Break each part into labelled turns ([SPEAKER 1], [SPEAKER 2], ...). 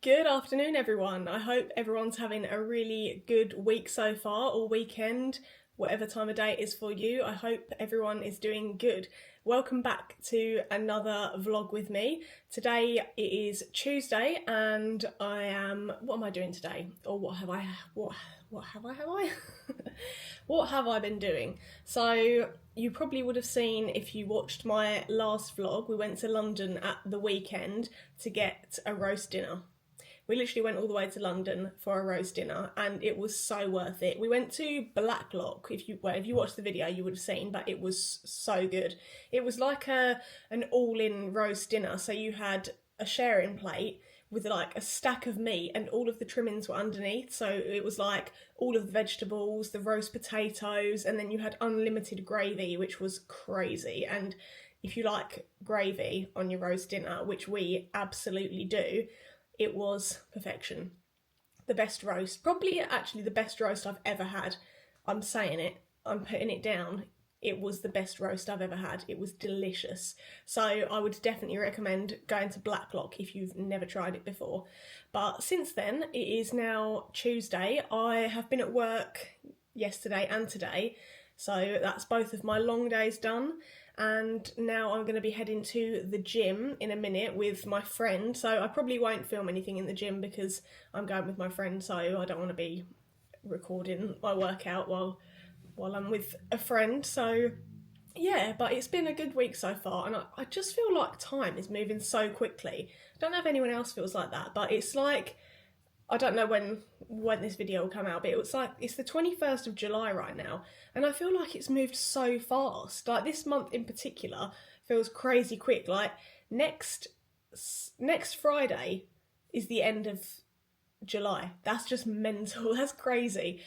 [SPEAKER 1] Good afternoon, everyone. I hope everyone's having a really good week so far, or weekend, whatever time of day it is for you. I hope everyone is doing good. Welcome back to another vlog with me. Today it is Tuesday and what am I doing today? Or what have I what have I been doing? So you probably would have seen, if you watched my last vlog, we went to London at the weekend to get a roast dinner. We literally went all the way to London for a roast dinner and it was so worth it. We went to Blacklock. If you watched the video you would have seen, but it was so good. It was like an all-in roast dinner. So you had a sharing plate with like a stack of meat and all of the trimmings were underneath. So it was like all of the vegetables, the roast potatoes, and then you had unlimited gravy, which was crazy. And if you like gravy on your roast dinner, which we absolutely do, it was perfection. The best roast, probably actually the best roast I've ever had. I'm saying it, I'm putting it down. It was the best roast I've ever had. It was delicious. So I would definitely recommend going to Blacklock if you've never tried it before. But since then, it is now Tuesday. I have been at work yesterday and today. So that's both of my long days done. And now I'm going to be heading to the gym in a minute with my friend. So I probably won't film anything in the gym because I'm going with my friend, so I don't want to be recording my workout while I'm with a friend. So yeah, but it's been a good week so far, and I just feel like time is moving so quickly. I don't know if anyone else feels like that, but it's like, I don't know when this video will come out, but it's the 21st of July right now, and I feel like it's moved so fast. Like this month in particular feels crazy quick. Like next Friday is the end of July. That's just mental. That's crazy.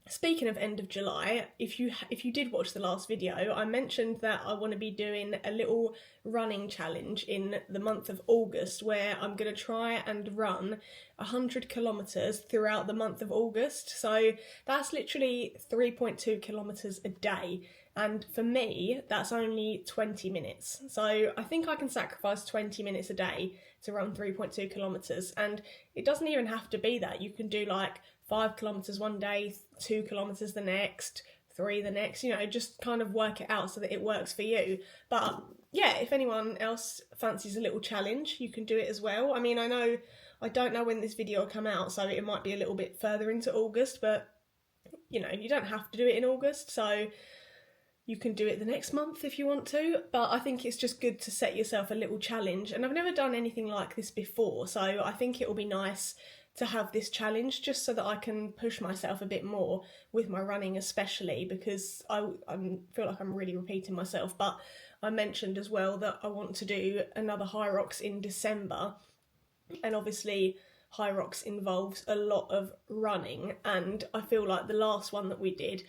[SPEAKER 1] Speaking of end of July, if you did watch the last video, I mentioned that I want to be doing a little running challenge in the month of August where I'm going to try and run 100 kilometres throughout the month of August. So that's literally 3.2 kilometres a day. And for me, that's only 20 minutes. So I think I can sacrifice 20 minutes a day to run 3.2 kilometres. And it doesn't even have to be that. You can do like 5 kilometres one day, 2 kilometres the next, 3 the next, just kind of work it out so that it works for you. But yeah, if anyone else fancies a little challenge, you can do it as well. I mean, I don't know when this video will come out, so it might be a little bit further into August, but you don't have to do it in August, so you can do it the next month if you want to. But I think it's just good to set yourself a little challenge, and I've never done anything like this before, so I think it will be nice to have this challenge just so that I can push myself a bit more with my running, especially because I feel like I'm really repeating myself. But I mentioned as well that I want to do another High Rocks in December, and obviously High Rocks involves a lot of running, and I feel like the last one that we did,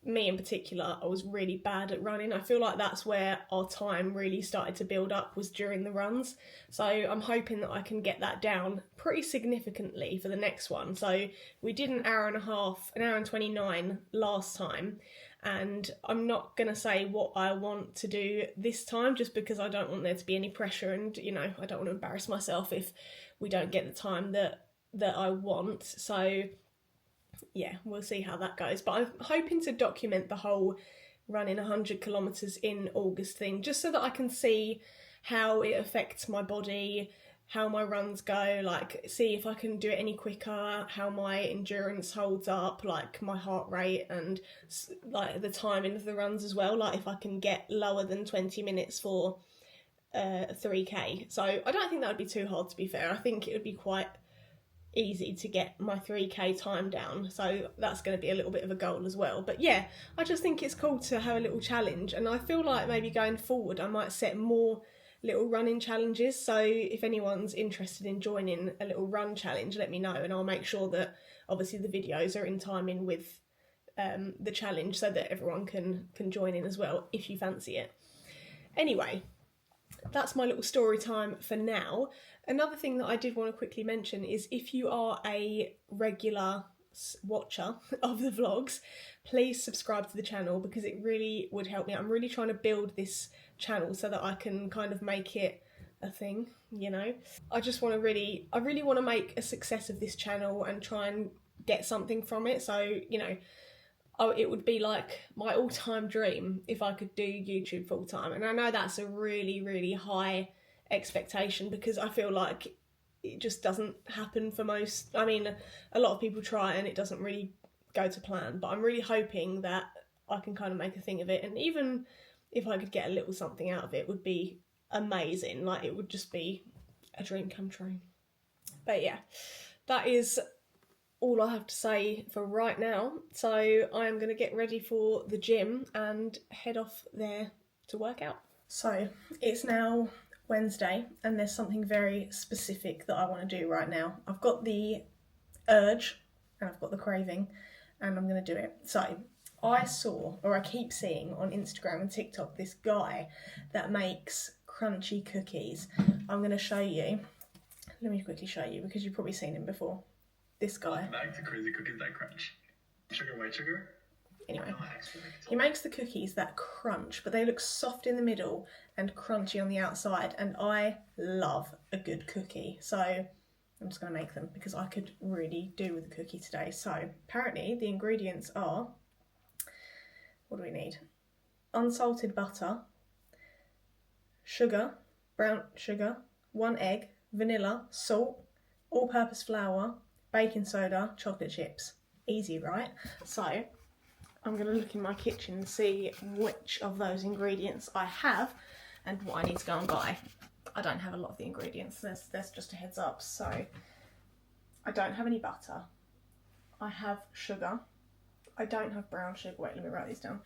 [SPEAKER 1] me in particular, I was really bad at running. I feel like that's where our time really started to build up, was during the runs. So I'm hoping that I can get that down pretty significantly for the next one. So we did an hour and a half, an hour and 29 last time. And I'm not going to say what I want to do this time just because I don't want there to be any pressure, and I don't want to embarrass myself if we don't get the time that I want. So yeah, we'll see how that goes. But I'm hoping to document the whole running 100 kilometres in August thing, just so that I can see how it affects my body, how my runs go, like see if I can do it any quicker, how my endurance holds up, like my heart rate, and like the timing of the runs as well, like if I can get lower than 20 minutes for 3k. So I don't think that would be too hard, to be fair. I think it would be quite easy to get my 3k time down, so that's going to be a little bit of a goal as well. But yeah, I just think it's cool to have a little challenge, and I feel like maybe going forward I might set more little running challenges. So if anyone's interested in joining a little run challenge, let me know, and I'll make sure that obviously the videos are in timing with the challenge so that everyone can join in as well if you fancy it. Anyway, that's my little story time for now. Another thing that I did want to quickly mention is, if you are a regular watcher of the vlogs, please subscribe to the channel because it really would help me. I'm really trying to build this channel so that I can kind of make it a thing, you know. I just want to I really want to make a success of this channel and try and get something from it. So, you know, it would be like my all-time dream if I could do YouTube full-time. And I know that's a really, really high expectation because I feel like it just doesn't happen for most. I mean, a lot of people try and it doesn't really go to plan, but I'm really hoping that I can kind of make a thing of it. And even if I could get a little something out of it, would be amazing. Like, it would just be a dream come true. But yeah, that is all I have to say for right now. So I am going to get ready for the gym and head off there to work out. So it's now Wednesday and there's something very specific that I want to do right now. I've got the urge and I've got the craving and I'm going to do it. So I keep seeing on Instagram and TikTok this guy that makes crunchy cookies. I'm going to show you. Let me quickly show you because you've probably seen him before. This guy.
[SPEAKER 2] Back to crazy cookies that crunch. Sugar, white sugar?
[SPEAKER 1] Anyway, he makes the cookies that crunch, but they look soft in the middle and crunchy on the outside, and I love a good cookie. So I'm just going to make them because I could really do with a cookie today. So apparently the ingredients are, what do we need? Unsalted butter, sugar, brown sugar, 1 egg, vanilla, salt, all-purpose flour, baking soda, chocolate chips. Easy, right? So I'm going to look in my kitchen and see which of those ingredients I have and what I need to go and buy. I don't have a lot of the ingredients, that's just a heads up. So I don't have any butter. I have sugar. I don't have brown sugar. Wait, let me write these down.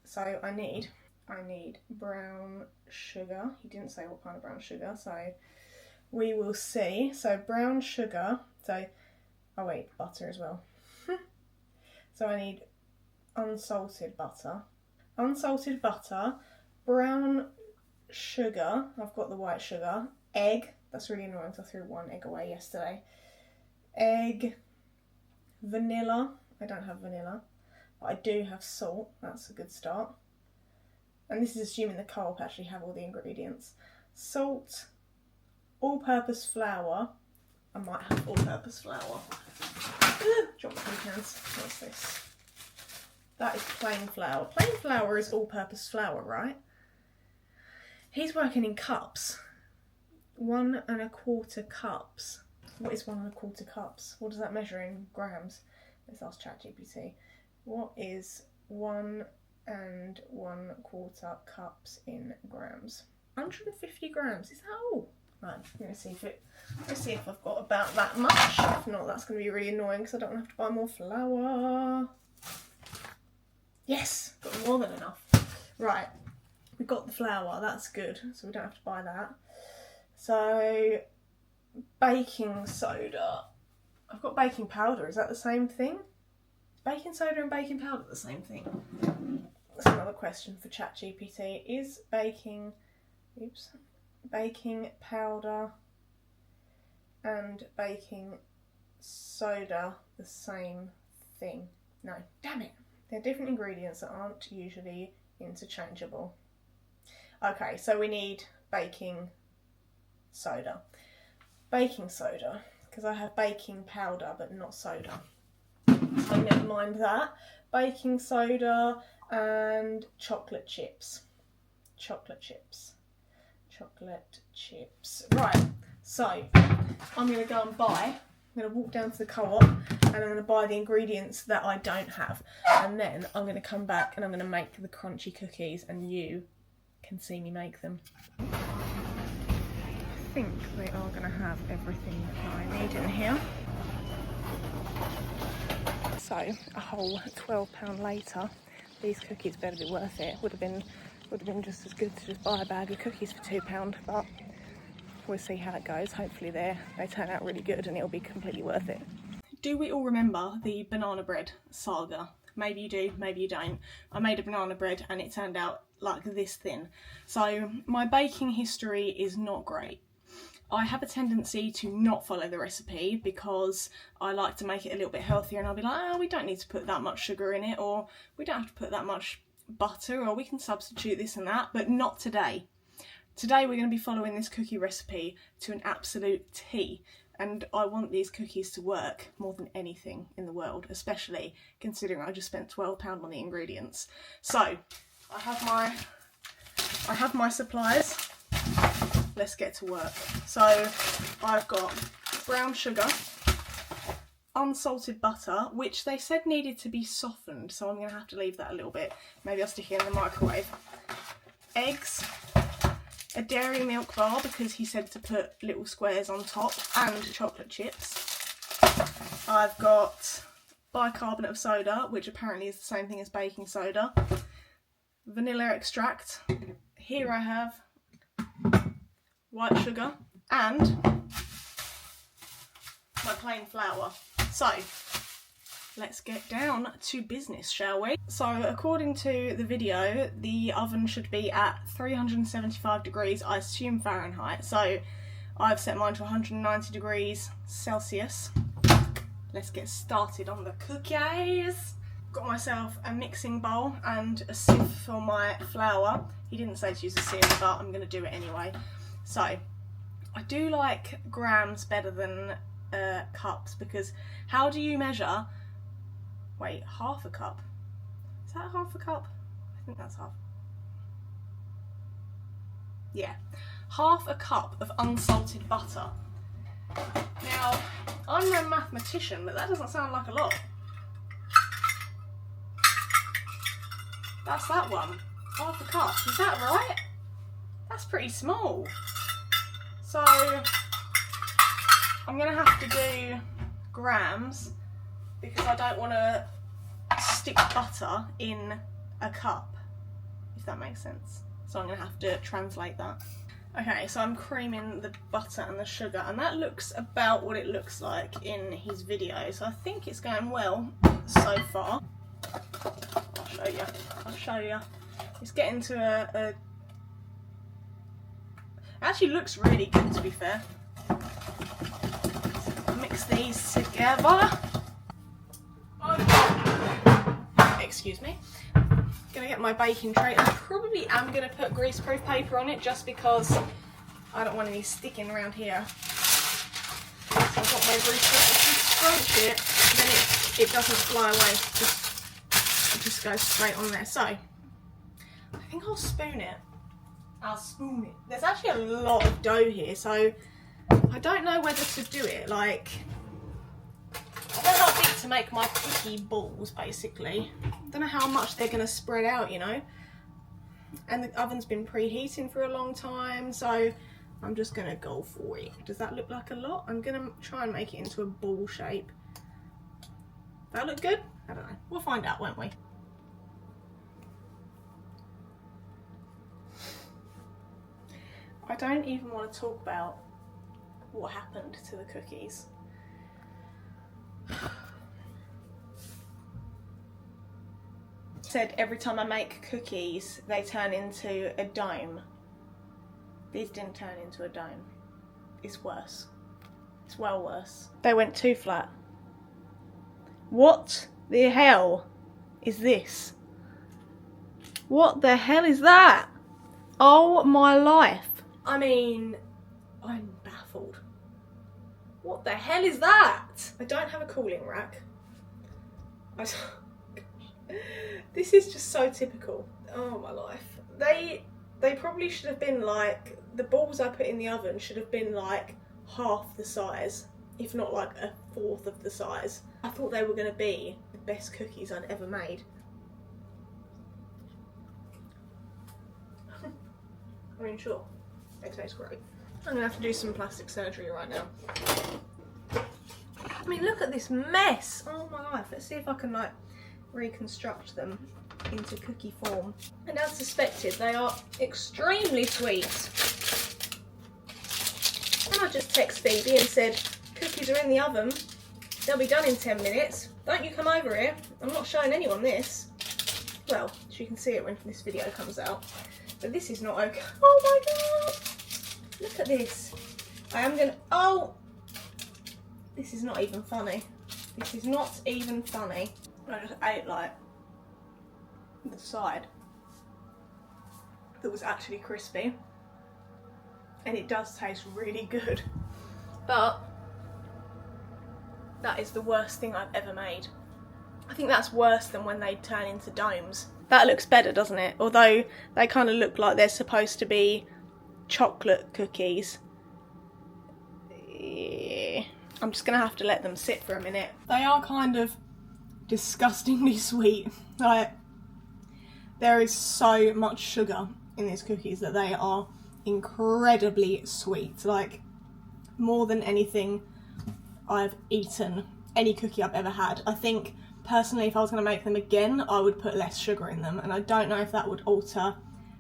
[SPEAKER 1] So I need brown sugar. He didn't say what kind of brown sugar, so we will see. So brown sugar, so oh wait, butter as well. So I need unsalted butter, brown sugar, I've got the white sugar, egg, that's really annoying because I threw 1 egg away yesterday, egg, vanilla, I don't have vanilla, but I do have salt, that's a good start. And this is assuming the co-op actually have all the ingredients. Salt, all-purpose flour, I might have all-purpose flour. Drop my cans. What's this? That is plain flour. Plain flour is all-purpose flour, right? He's working in cups. 1 1/4 cups. What is 1 1/4 cups? What does that measure in grams? Let's ask ChatGPT. What is 1 1/4 cups in grams? 150 grams. Is that all? Right, let's see if I've got about that much. If not, that's going to be really annoying because I don't have to buy more flour. Yes, got more than enough. Right, we got the flour, that's good, so we don't have to buy that. So, baking soda. I've got baking powder, is that the same thing? Baking soda and baking powder the same thing? That's another question for ChatGPT. Is baking powder and baking soda the same thing? No, damn it. They're different ingredients that aren't usually interchangeable. Okay, so we need baking soda. Baking soda, because I have baking powder but not soda. So never mind that. Baking soda and chocolate chips. Right, so I'm going to go and buy. I'm going to walk down to the co-op and I'm going to buy the ingredients that I don't have. And then I'm going to come back and I'm going to make the crunchy cookies and you can see me make them. I think we are going to have everything that I need in here. So a whole £12 later, these cookies better be worth it. Would have been just as good to just buy a bag of cookies for £2, but we'll see how it goes. Hopefully they turn out really good and it'll be completely worth it. Do we all remember the banana bread saga? Maybe you do, maybe you don't. I made a banana bread and it turned out like this thin. So my baking history is not great. I have a tendency to not follow the recipe because I like to make it a little bit healthier, and I'll be like, oh, we don't need to put that much sugar in it, or we don't have to put that much butter, or we can substitute this and that, but not today. Today we're going to be following this cookie recipe to an absolute T, and I want these cookies to work more than anything in the world, especially considering I just spent £12 on the ingredients. So I have my supplies. Let's get to work. So I've got brown sugar, unsalted butter, which they said needed to be softened, so I'm going to have to leave that a little bit. Maybe I'll stick it in the microwave. Eggs, a dairy milk bar because he said to put little squares on top, and chocolate chips. I've got bicarbonate of soda, which apparently is the same thing as baking soda. Vanilla extract. Here I have white sugar and my plain flour. So let's get down to business, shall we? So according to the video, the oven should be at 375 degrees, I assume Fahrenheit. So I've set mine to 190 degrees Celsius. Let's get started on the cookies. Got myself a mixing bowl and a sieve for my flour. He didn't say to use a sieve, but I'm going to do it anyway. So I do like grams better than cups, because how do you measure? Wait, half a cup? Is that half a cup? I think that's half. Yeah, half a cup of unsalted butter. Now, I'm no mathematician, but that doesn't sound like a lot. That's that one. Half a cup. Is that right? That's pretty small. So I'm going to have to do grams because I don't want to stick butter in a cup, if that makes sense. So I'm going to have to translate that. Okay, so I'm creaming the butter and the sugar, and that looks about what it looks like in his video. So I think it's going well so far. I'll show you. It's getting to it actually looks really good, to be fair. Mix these together. Excuse me. Gonna get my baking tray. I probably am gonna put greaseproof paper on it just because I don't want any sticking around here. So I've got my greaseproof. If you scrunch it, then it doesn't fly away. It just goes straight on there. So I think I'll spoon it. There's actually a lot of dough here, so I don't know whether to do it. Like, I don't know how big to make my cookie balls, basically. I don't know how much they're going to spread out, you know. And the oven's been preheating for a long time, so I'm just going to go for it. Does that look like a lot? I'm going to try and make it into a ball shape. That look good? I don't know. We'll find out, won't we? I don't even want to talk about what happened to the cookies. Said every time I make cookies, they turn into a dome. These didn't turn into a dome. It's worse. It's well worse. They went too flat. What the hell is this? What the hell is that? Oh my life. I mean, I'm baffled. What the hell is that? I don't have a cooling rack. This is just so typical. Oh my life. They probably should have been like, the balls I put in the oven should have been like half the size, if not like a fourth of the size. I thought they were going to be the best cookies I'd ever made. I mean, sure, they taste great. I'm going to have to do some plastic surgery right now. I mean, look at this mess. Oh my life. Let's see if I can like reconstruct them into cookie form. And as suspected, they are extremely sweet. And I just text Phoebe and said, cookies are in the oven. They'll be done in 10 minutes. Don't you come over here. I'm not showing anyone this. Well, she can see it when this video comes out. But this is not okay. Oh my god! Look at this. I am gonna... Oh! This is not even funny. This is not even funny. I just ate like the side that was actually crispy. and it does taste really good. But that is the worst thing I've ever made. I think that's worse than when they turn into domes. That looks better, doesn't it? Although they kind of look like they're supposed to be chocolate cookies. Yeah. I'm just going to have to let them sit for a minute. They are kind of disgustingly sweet. Like, there is so much sugar in these cookies that they are incredibly sweet. Like, more than anything I've eaten, any cookie I've ever had. I think personally if I was going to make them again I would put less sugar in them, and I don't know if that would alter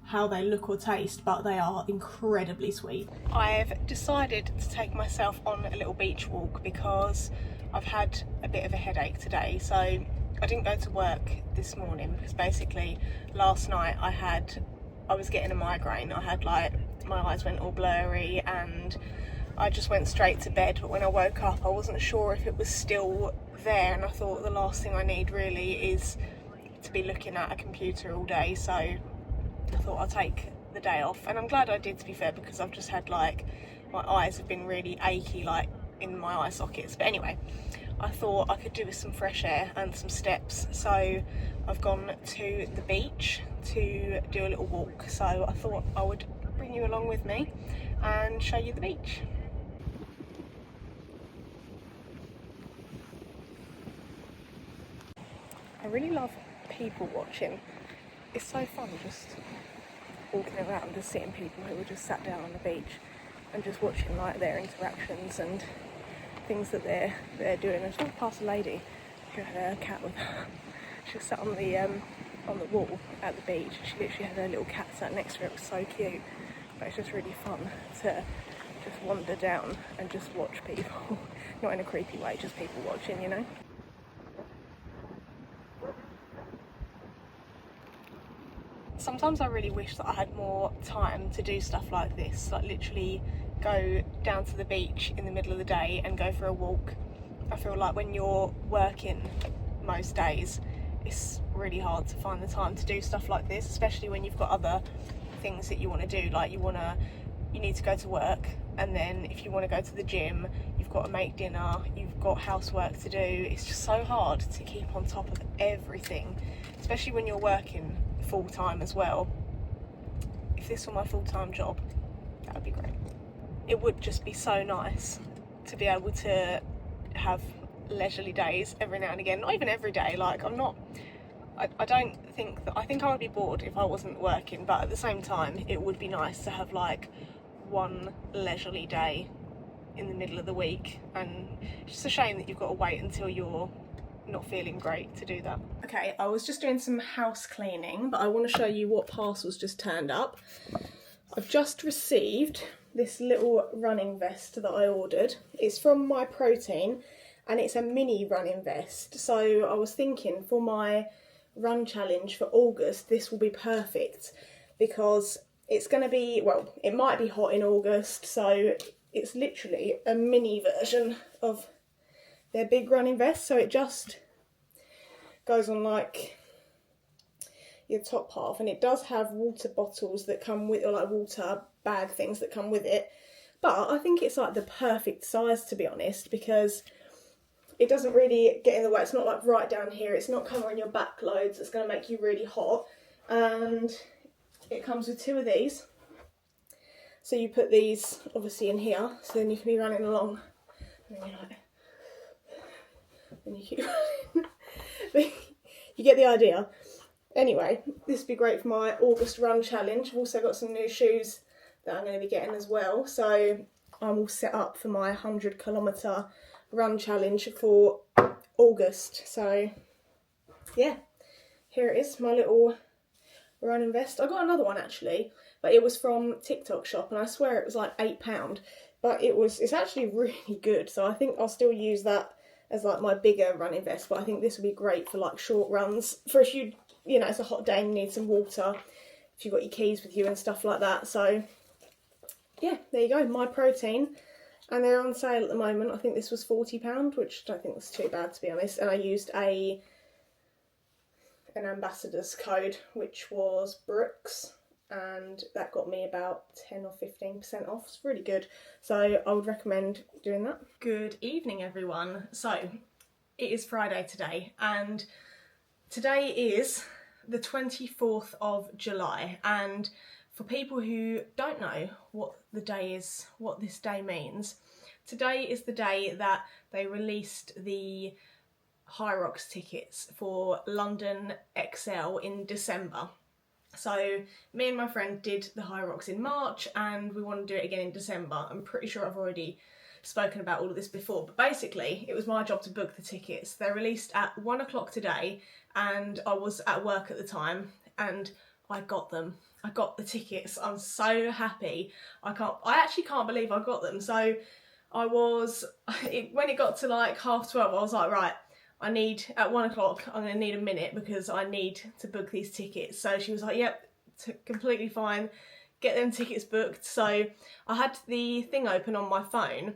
[SPEAKER 1] how they look or taste, but they are incredibly sweet. I've decided to take myself on a little beach walk because I've had a bit of a headache today. So I didn't go to work this morning because basically last night I was getting a migraine. I had, like, my eyes went all blurry and I just went straight to bed, but when I woke up I wasn't sure if it was still there, and I thought the last thing I need really is to be looking at a computer all day, so I thought I'll take the day off. And I'm glad I did, to be fair, because I've just had, like, my eyes have been really achy, like, in my eye sockets. But anyway, I thought I could do with some fresh air and some steps, so I've gone to the beach to do a little walk. So I thought I would bring you along with me and show you the beach. I really love people watching. It's so fun just walking around and seeing people who are just sat down on the beach and just watching, like, their interactions and things that they're doing. I just walked past a lady who had a cat with her. She was sat on the wall at the beach. She literally had her little cat sat next to her. It was so cute. But it's just really fun to just wander down and just watch people. Not in a creepy way, just people watching, you know. Sometimes I really wish that I had more time to do stuff like this, like literally go down to the beach in the middle of the day and go for a walk. I feel like when you're working most days, it's really hard to find the time to do stuff like this, especially when you've got other things that you want to do. Like, you need to go to work, and then if you want to go to the gym, you've got to make dinner, you've got housework to do. It's just so hard to keep on top of everything, especially when you're working full-time as well. If this were my full-time job, that would be great. It would just be so nice to be able to have leisurely days every now and again. Not even every day, like, I think I would be bored if I wasn't working, but at the same time it would be nice to have, like, one leisurely day in the middle of the week, and it's just a shame that you've got to wait until you're not feeling great to do that. Okay, I was just doing some house cleaning, but I want to show you what parcels just turned up. I've just received this little running vest that I ordered. It's from My Protein and it's a mini running vest. So I was thinking for my run challenge for August, this will be perfect because it's going to be, well, it might be hot in August, so it's literally a mini version of their big running vest. So it just goes on, like, your top half, and it does have water bottles that come with, or like water bag things that come with it. But I think it's like the perfect size, to be honest, because it doesn't really get in the way. It's not like right down here. It's not covering your back loads. It's going to make you really hot. And it comes with two of these. So you put these obviously in here, so then you can be running along. And then you're like, and you keep running. You get the idea. Anyway, this would be great for my August run challenge. I've also got some new shoes that I'm going to be getting as well. So I'm all set up for my 100-kilometre run challenge for August. So yeah, here it is, my little running vest. I got another one actually, but it was from TikTok shop, and I swear it was like £8. But it's actually really good. So I think I'll still use that as like my bigger running vest, but I think this would be great for like short runs, for if you know, it's a hot day and you need some water, if you've got your keys with you and stuff like that. So yeah, there you go, My Protein, and they're on sale at the moment. I think this was £40, which I don't think was too bad, to be honest, and I used an ambassador's code, which was Brooks, and that got me about 10 or 15% off. It's really good, so I would recommend doing that. Good evening, everyone. So it is Friday today, and today is the 24th of July, and for people who don't know what the day is, what this day means, today is the day that they released the Hyrox tickets for London XL in December. So me and my friend did the Hyrox in March, and we want to do it again in December. I'm pretty sure I've already spoken about all of this before, but basically it was my job to book the tickets. They released at 1 o'clock today, and I was at work at the time, and I got them. I got the tickets. I'm so happy. I actually can't believe I got them. So I was, when it got to like 12:30, I was like, right, at 1 o'clock, I'm going to need a minute because I need to book these tickets. So she was like, yep, completely fine. Get them tickets booked. So I had the thing open on my phone,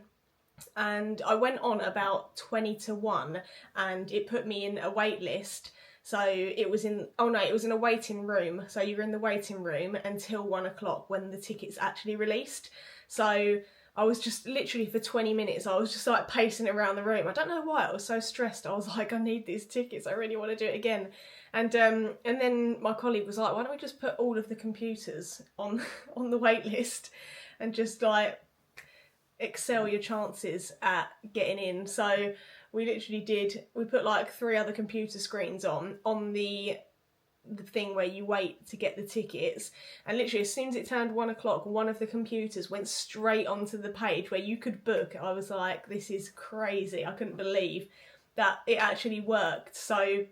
[SPEAKER 1] and I went on about 20 to 1, and it put me in a wait list. So it was in a waiting room. So you're in the waiting room until 1 o'clock when the tickets actually released. So I was just literally for 20 minutes, I was just like pacing around the room. I don't know why, I was so stressed. I was like, I need these tickets, I really want to do it again. And then my colleague was like, why don't we just put all of the computers on the wait list and just like excel your chances at getting in. So we literally we put like 3 other computer screens on the thing where you wait to get the tickets, and literally as soon as it turned 1 o'clock, one of the computers went straight onto the page where you could book. I was like, this is crazy. I couldn't believe that it actually worked. So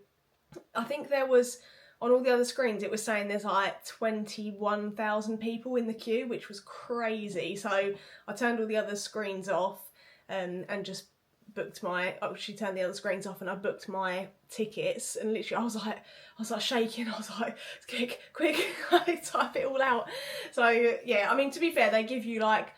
[SPEAKER 1] I think there was, on all the other screens, it was saying there's like 21,000 people in the queue, which was crazy. So I turned all the other screens off and just she turned the other screens off, and I booked my tickets, and literally I was like shaking. I was like, quick, type it all out. So yeah, I mean, to be fair, they give you like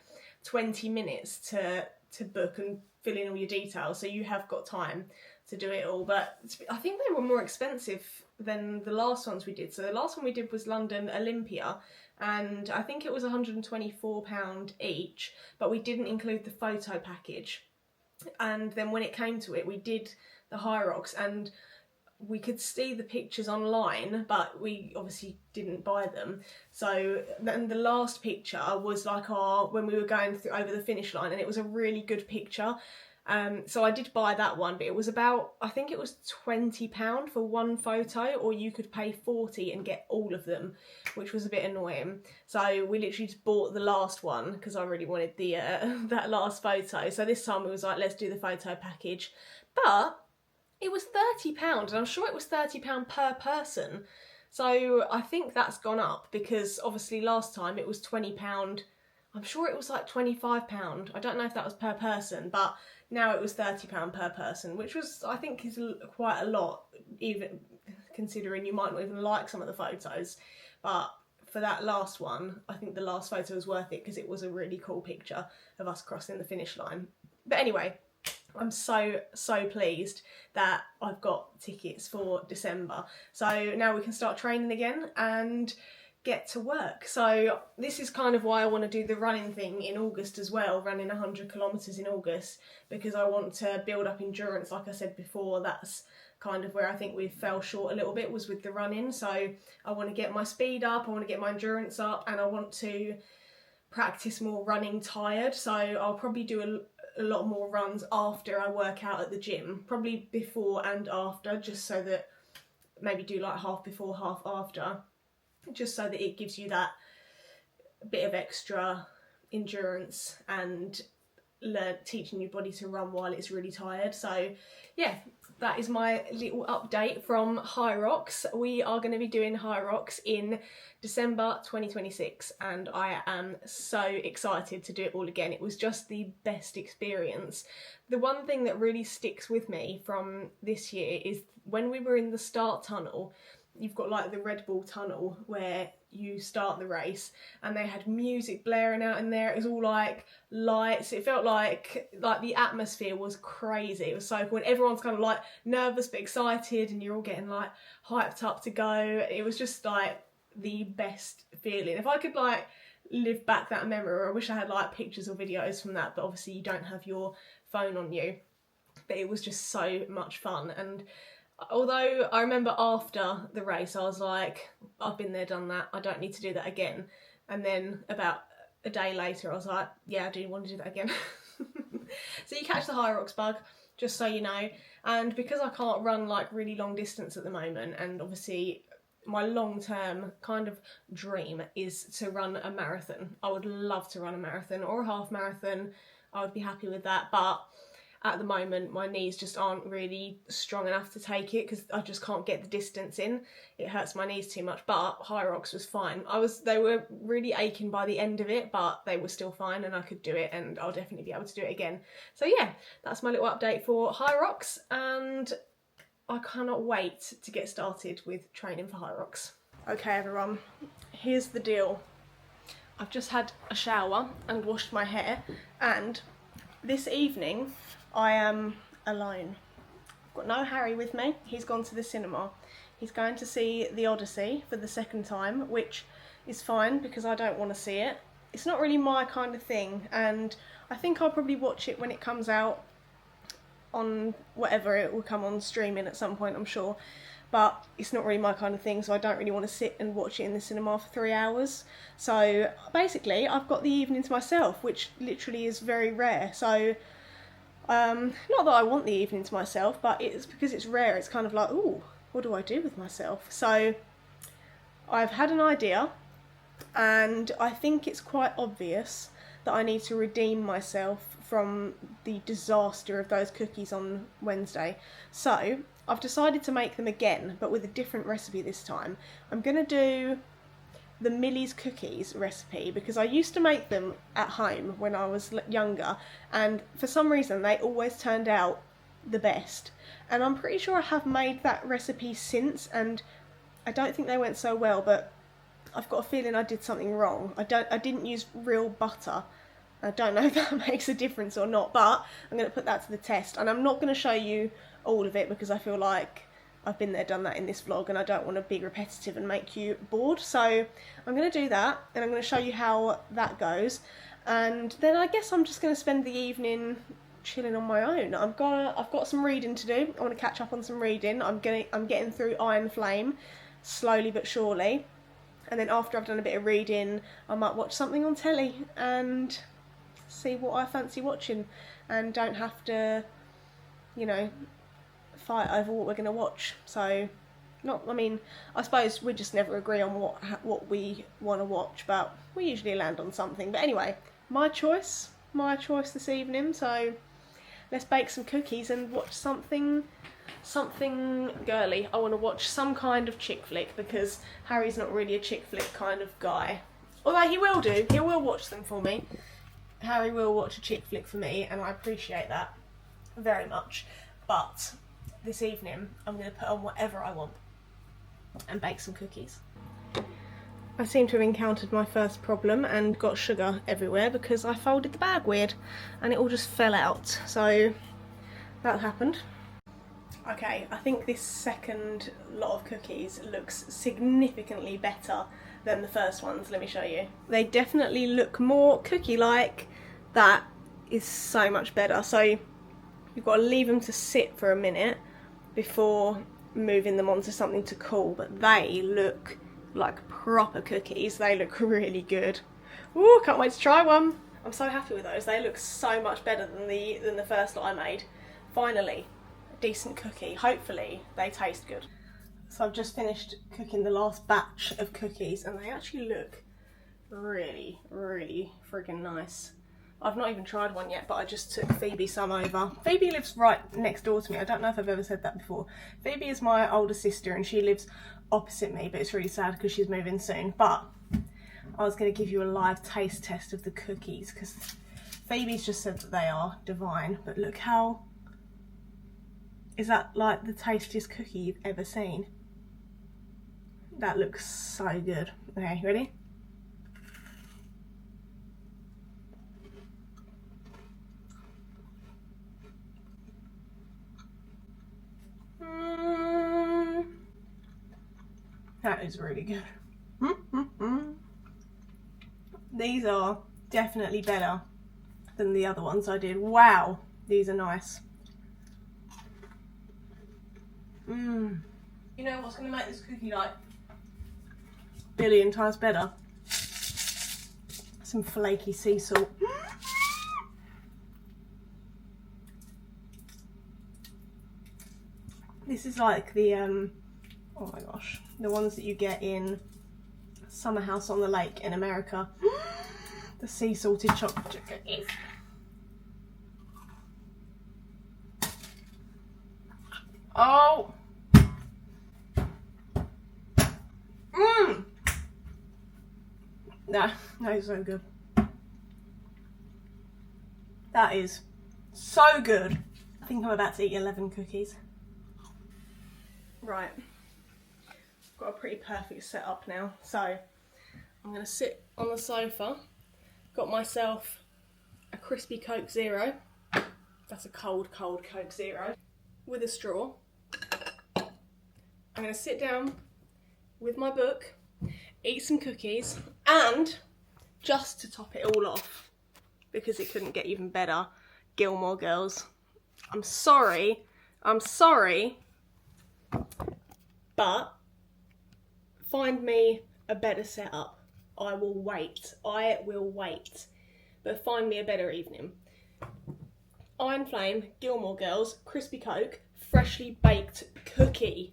[SPEAKER 1] 20 minutes to book and fill in all your details, so you have got time to do it all. But I think they were more expensive than the last ones we did. So the last one we did was London Olympia, and I think it was £124 each, but we didn't include the photo package. And then when it came to it, we did the Hyrox, and we could see the pictures online, but we obviously didn't buy them. So then the last picture was like when we were going over the finish line, and it was a really good picture. So I did buy that one, but it was I think it was £20 for one photo, or you could pay 40 and get all of them, which was a bit annoying. So we literally just bought the last one because I really wanted the that last photo. So this time we was like, let's do the photo package. But it was £30, and I'm sure it was £30 per person. So I think that's gone up, because obviously last time it was £20. I'm sure it was like £25. I don't know if that was per person, but now it was £30 per person, which was, I think, is quite a lot, even considering you might not even like some of the photos. But for that last one, I think the last photo was worth it because it was a really cool picture of us crossing the finish line. But anyway, I'm so pleased that I've got tickets for December. So now we can start training again and get to work. So this is kind of why I want to do the running thing in August as well, running 100 kilometres in August, because I want to build up endurance. Like I said before, that's kind of where I think we fell short a little bit, was with the running. So I want to get my speed up, I want to get my endurance up, and I want to practice more running tired. So I'll probably do a lot more runs after I work out at the gym, probably before and after, just so that maybe do like half before, half after, just so that it gives you that bit of extra endurance and teaching your body to run while it's really tired. So yeah, that is my little update from Hyrox. We are going to be doing Hyrox in December 2026, and I am so excited to do it all again. It was just the best experience. The one thing that really sticks with me from this year is when we were in the start tunnel. You've got like the Red Bull tunnel where you start the race, and they had music blaring out in there. It was all like lights. It felt like the atmosphere was crazy. It was so cool, and everyone's kind of like nervous but excited, and you're all getting like hyped up to go. It was just like the best feeling. If I could like live back that memory, I wish I had like pictures or videos from that, but obviously you don't have your phone on you. But it was just so much fun. And although I remember after the race I was like, I've been there, done that, I don't need to do that again. And then about a day later I was like, yeah, I do want to do that again. So you catch the high rocks bug, just so you know. And because I can't run like really long distance at the moment, and obviously my long-term kind of dream is to run a marathon. I would love to run a marathon or a half marathon. I would be happy with that, but at the moment my knees just aren't really strong enough to take it because I just can't get the distance in. It hurts my knees too much. But high rocks was fine. They were really aching by the end of it, but they were still fine and I could do it, and I'll definitely be able to do it again. So yeah, that's my little update for high rocks, and I cannot wait to get started with training for high rocks. Okay everyone, here's the deal. I've just had a shower and washed my hair, and this evening I am alone. I've got no Harry with me. He's gone to the cinema. He's going to see The Odyssey for the second time, which is fine because I don't want to see it. It's not really my kind of thing, and I think I'll probably watch it when it comes out on whatever. It will come on streaming at some point, I'm sure. But it's not really my kind of thing, so I don't really want to sit and watch it in the cinema for 3 hours. So basically I've got the evening to myself, which literally is very rare. So not that I want the evening to myself, but it's because it's rare. It's kind of like, ooh, what do I do with myself? So I've had an idea, and I think it's quite obvious that I need to redeem myself from the disaster of those cookies on Wednesday. So I've decided to make them again, but with a different recipe this time. I'm going to do the Millie's cookies recipe because I used to make them at home when I was younger, and for some reason they always turned out the best. And I'm pretty sure I have made that recipe since, and I don't think they went so well, but I've got a feeling I did something wrong. I didn't use real butter. I don't know if that makes a difference or not, but I'm going to put that to the test. And I'm not going to show you all of it because I feel like I've been there, done that in this vlog, and I don't want to be repetitive and make you bored. So I'm going to do that, and I'm going to show you how that goes. And then I guess I'm just going to spend the evening chilling on my own. I've got some reading to do. I want to catch up on some reading. I'm getting through Iron Flame slowly but surely. And then after I've done a bit of reading, I might watch something on telly and see what I fancy watching, and don't have to, you know, fight over what we're going to watch. So, I suppose we just never agree on what we want to watch, but we usually land on something. But anyway, my choice this evening. So let's bake some cookies and watch something girly. I want to watch some kind of chick flick because Harry's not really a chick flick kind of guy. Although he will watch them for me. Harry will watch a chick flick for me, and I appreciate that very much. But this evening I'm going to put on whatever I want and bake some cookies. I seem to have encountered my first problem and got sugar everywhere because I folded the bag weird and it all just fell out. So that happened. Okay, I think this second lot of cookies looks significantly better than the first ones. Let me show you. They definitely look more cookie-like. That is so much better. So you've got to leave them to sit for a minute before moving them onto something to cool, but they look like proper cookies. They look really good. Ooh, can't wait to try one. I'm so happy with those. They look so much better than the first lot I made. Finally, a decent cookie. Hopefully they taste good. So I've just finished cooking the last batch of cookies, and they actually look really, really friggin' nice. I've not even tried one yet, but I just took Phoebe some over. Phoebe lives right next door to me. I don't know if I've ever said that before. Phoebe is my older sister and she lives opposite me, but it's really sad because she's moving soon. But I was going to give you a live taste test of the cookies because Phoebe's just said that they are divine. But look how... Is that like the tastiest cookie you've ever seen? That looks so good. Okay, ready? That is really good. These are definitely better than the other ones I did. Wow, these are nice. You know what's going to make this cookie like a billion times better? Some flaky sea salt. This is like the, oh my gosh, the ones that you get in Summer House on the Lake in America. The sea salted chocolate chip cookies. Oh! That is so good. That is so good. I think I'm about to eat 11 cookies. Right, got a pretty perfect setup now. So I'm going to sit on the sofa. Got myself a crispy Coke Zero. That's a cold Coke Zero with a straw. I'm going to sit down with my book, eat some cookies, and just to top it all off, because it couldn't get even better, Gilmore Girls. I'm sorry, but find me a better setup. I will wait. But find me a better evening. Iron Flame, Gilmore Girls, crispy Coke, freshly baked cookie.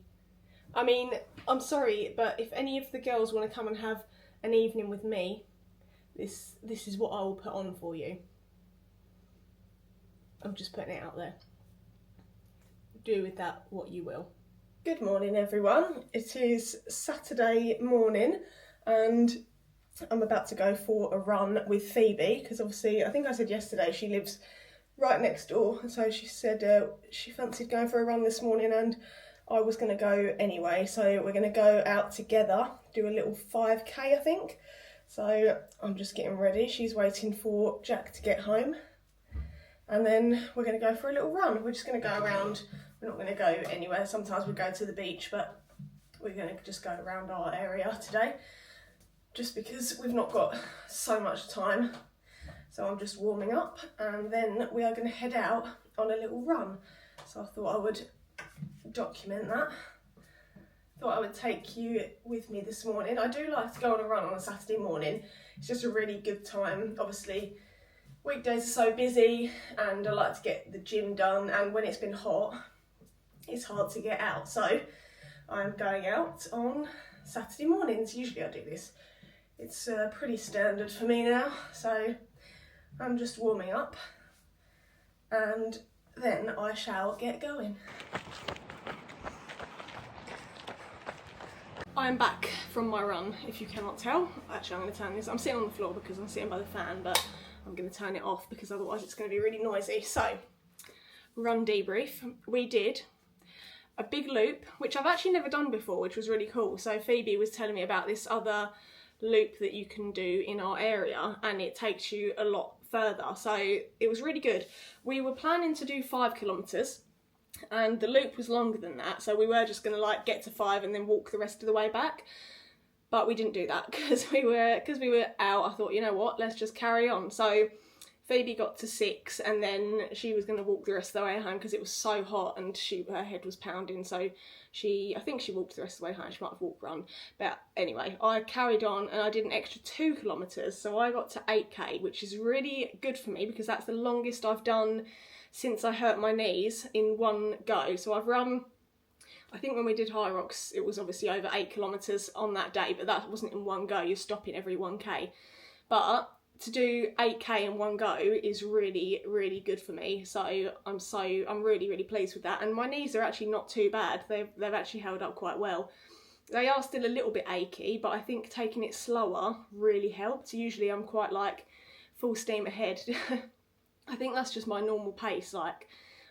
[SPEAKER 1] I mean, I'm sorry, but if any of the girls want to come and have an evening with me, this is what I will put on for you. I'm just putting it out there. Do with that what you will. Good morning, everyone. It is Saturday morning and I'm about to go for a run with Phoebe, because obviously I think I said yesterday she lives right next door, so she said she fancied going for a run this morning and I was going to go anyway, so we're going to go out together, do a little 5k I think. So I'm just getting ready. She's waiting for Jack to get home and then we're going to go for a little run. We're just going to go around. We're not going to go anywhere. Sometimes we go to the beach, but we're going to just go around our area today, just because we've not got so much time. So I'm just warming up and then we are going to head out on a little run. So I thought I would document that. Thought I would take you with me this morning. I do like to go on a run on a Saturday morning. It's just a really good time. Obviously, weekdays are so busy and I like to get the gym done, and when it's been hot, it's hard to get out. So I'm going out on Saturday mornings. Usually I do this. It's pretty standard for me now. So I'm just warming up and then I shall get going. I'm back from my run, if you cannot tell. Actually, I'm going to turn this. I'm sitting on the floor because I'm sitting by the fan, but I'm going to turn it off because otherwise it's going to be really noisy. So, run debrief. We did a big loop, which I've actually never done before, which was really cool. So Phoebe was telling me about this other loop that you can do in our area and it takes you a lot further. So it was really good. We were planning to do 5 kilometres and the loop was longer than that. So we were just going to like get to 5 and then walk the rest of the way back. But we didn't do that because we were out. I thought, you know what, let's just carry on. So Phoebe got to 6 and then she was going to walk the rest of the way home because it was so hot and her head was pounding. So I think she walked the rest of the way home. She might have walked run. But anyway, I carried on and I did an extra 2 kilometres. So I got to 8k, which is really good for me because that's the longest I've done since I hurt my knees in one go. So I've run, I think when we did High Rocks, it was obviously over 8 kilometres on that day, but that wasn't in one go. You're stopping every 1k. But to do 8k in one go is really, really good for me. So I'm really, really pleased with that. And my knees are actually not too bad. They've actually held up quite well. They are still a little bit achy, but I think taking it slower really helped. Usually I'm quite like full steam ahead. I think that's just my normal pace. Like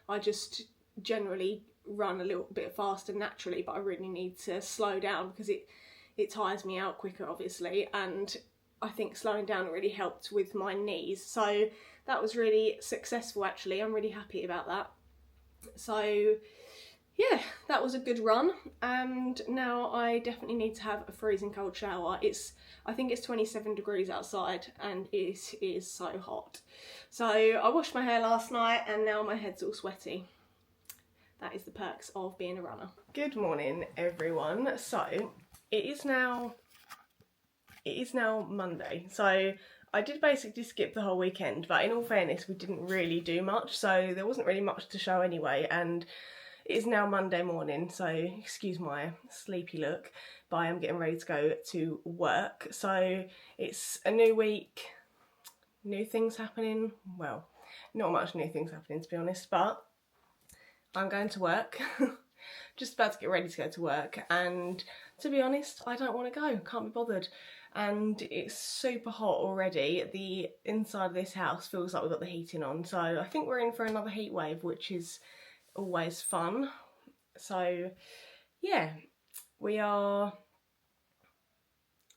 [SPEAKER 1] I just generally run a little bit faster naturally, but I really need to slow down because it tires me out quicker, obviously, and I think slowing down really helped with my knees. So that was really successful actually. I'm really happy about that. So yeah, that was a good run, and now I definitely need to have a freezing cold shower. I think it's 27 degrees outside and it is so hot. So I washed my hair last night and now my head's all sweaty. That is the perks of being a runner. Good morning, everyone. So it is now Monday. So I did basically skip the whole weekend, but in all fairness, we didn't really do much, so there wasn't really much to show anyway, and it is now Monday morning, so excuse my sleepy look, but I am getting ready to go to work. So it's a new week, new things happening. Well, not much new things happening to be honest, but I'm going to work. Just about to get ready to go to work, and to be honest, I don't want to go, can't be bothered. And it's super hot already. The inside of this house feels like we've got the heating on, so I think we're in for another heat wave, which is always fun. So yeah, we are.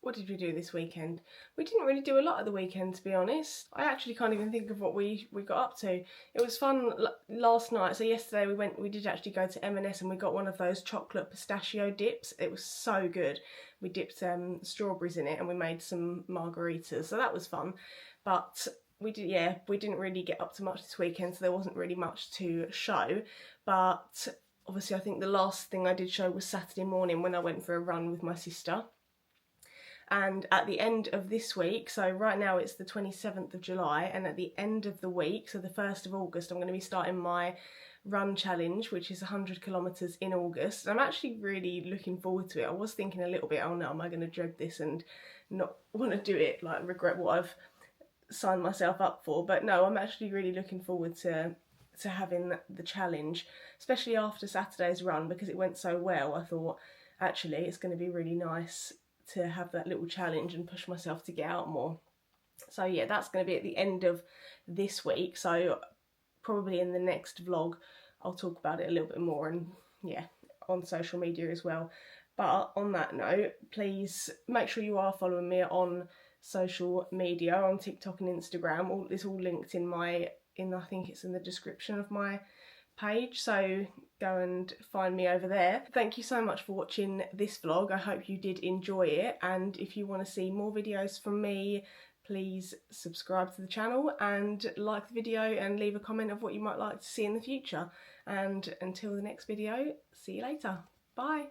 [SPEAKER 1] What did we do this weekend? We didn't really do a lot at the weekend, to be honest. I actually can't even think of what we got up to. It was fun last night. So yesterday we did actually go to M&S and we got one of those chocolate pistachio dips. It was so good. We dipped strawberries in it and we made some margaritas, so that was fun. But we didn't really get up to much this weekend, so there wasn't really much to show. But obviously I think the last thing I did show was Saturday morning when I went for a run with my sister. And at the end of this week, so right now it's the 27th of July, and at the end of the week, so the 1st of August, I'm going to be starting my run challenge, which is 100 kilometres in August. And I'm actually really looking forward to it. I was thinking a little bit, oh no, am I going to dread this and not want to do it, like regret what I've signed myself up for? But no, I'm actually really looking forward to having the challenge, especially after Saturday's run, because it went so well. I thought, actually, it's going to be really nice to have that little challenge and push myself to get out more. So yeah, that's going to be at the end of this week, so probably in the next vlog I'll talk about it a little bit more, and yeah, on social media as well. But on that note, please make sure you are following me on social media, on TikTok and Instagram. It's all linked in I think it's in the description of my page, so go and find me over there. Thank you so much for watching this vlog. I hope you did enjoy it, and if you want to see more videos from me, please subscribe to the channel and like the video and leave a comment of what you might like to see in the future. And until the next video, see you later. Bye.